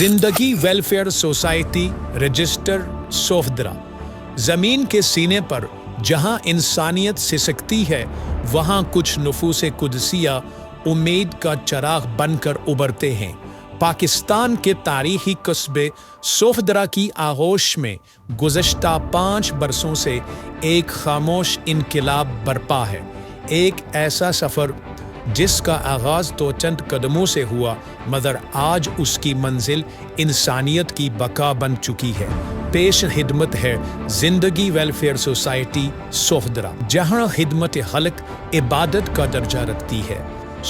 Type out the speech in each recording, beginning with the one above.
जिंदगी welfare society register सोफदरा। ज़मीन के सीने पर जहां इंसानियत सिसकती है वहां कुछ नुफूसे कुदसिया उम्मीद का चिराग बनकर उभरते हैं। पाकिस्तान के तारीखी कस्बे सोफदरा की आगोश में गुज़श्ता 5 बरसों से एक खामोश इनकलाब बरपा है। एक ऐसा सफ़र जिसका आगाज़ तो चंद कदमों से हुआ मगर आज उसकी मंजिल इंसानियत की बका बन चुकी है। पेश खिदमत है जिंदगी वेलफेयर सोसाइटी सोफदरा, जहाँ खिदमत खल्क इबादत का दर्जा रखती है।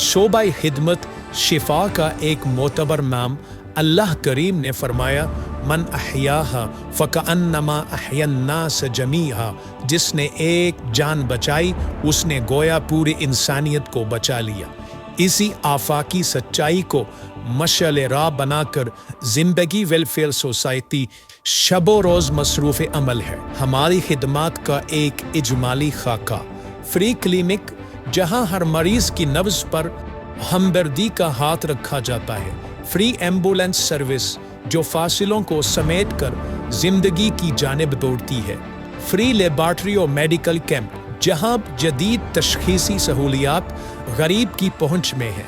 शोबा खिदमत शिफा का एक मोतबर नाम अल्लाह करीम ने फरमाया, मन अहयाहा फ़कअन्नमा अहयन्नास जमीहा, जिसने एक जान बचाई उसने गोया पूरी इंसानियत को बचा लिया। इसी आफाकी सच्चाई को मशअल राह बनाकर जिंदगी वेलफेयर सोसाइटी शबो रोज़ मसरूफ़ अमल है। हमारी खिदमात का एक इजमाली खाका, फ्री क्लिनिक जहां हर मरीज़ की नब्ज़ पर हमदर्दी का हाथ रखा जाता है। फ्री एम्बुलेंस सर्विस जो फासिलों को समेट कर जिंदगी की जानिब दौड़ती है। फ्री लेबॉर्ट्री और मेडिकल कैंप जहां जदीद तशखीसी सहूलियात गरीब की पहुंच में है।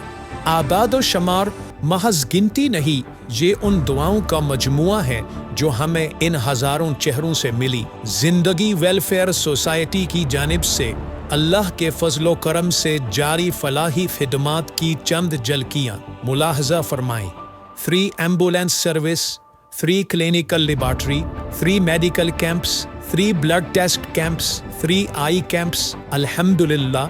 आबाद और शमार महज गिनती नहीं, ये उन दुआओं का मजमुआ है जो हमें इन हज़ारों चेहरों से मिली। जिंदगी वेलफेयर सोसाइटी की जानिब से अल्लाह के फजलो करम से जारी फलाही खिदमात की चंद झलकियाँ मुलाहजा फरमाएं। Free ambulance service, free clinical laboratory, free medical camps, free blood test camps, free eye camps. अल्हम्दुलिल्लाह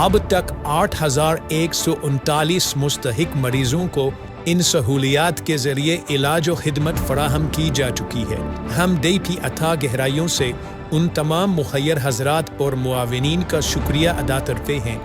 अब तक 8,139 मुस्तहिक मरीजों को इन सहूलियात के जरिए इलाज और खिदमत फराहम की जा चुकी है। हम दिल की अथाह गहराइयों से उन तमाम मुखय्यर हजरात और मुआविनीन का शुक्रिया अदा करते हैं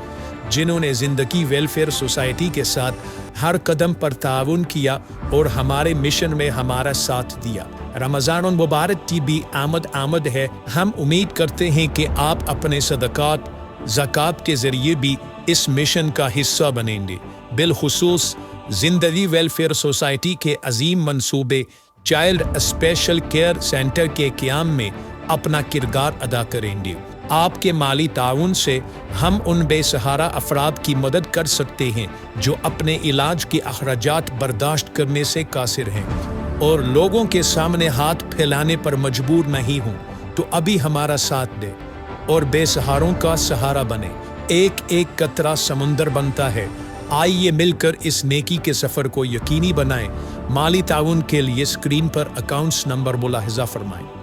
जिन्होंने ज़िंदगी वेलफेयर सोसाइटी के साथ हर कदम पर ताउन किया और हमारे मिशन में हमारा साथ दिया। रमज़ान मुबारक की भी आमद है। हम उम्मीद करते हैं कि आप अपने सदक़ात ज़कात के ज़रिए भी इस मिशन का हिस्सा बनेंगे। बिलखुसूस जिंदगी वेलफेयर सोसाइटी के अजीम मंसूबे चाइल्ड स्पेशल केयर सेंटर के क़याम में अपना किरदार अदा करेंगे। आपके माली ताउन से हम उन बेसहारा अफराद की मदद कर सकते हैं जो अपने इलाज के अखराजात बर्दाश्त करने से कासिर हैं और लोगों के सामने हाथ फैलाने पर मजबूर नहीं हों। तो अभी हमारा साथ दें और बेसहारों का सहारा बने। एक एक कतरा समुंदर बनता है। आइए मिलकर इस नेकी के सफ़र को यकीनी बनाएं। माली ताउन के लिए स्क्रीन पर अकाउंट्स नंबर मुलाहिजा फरमाएं।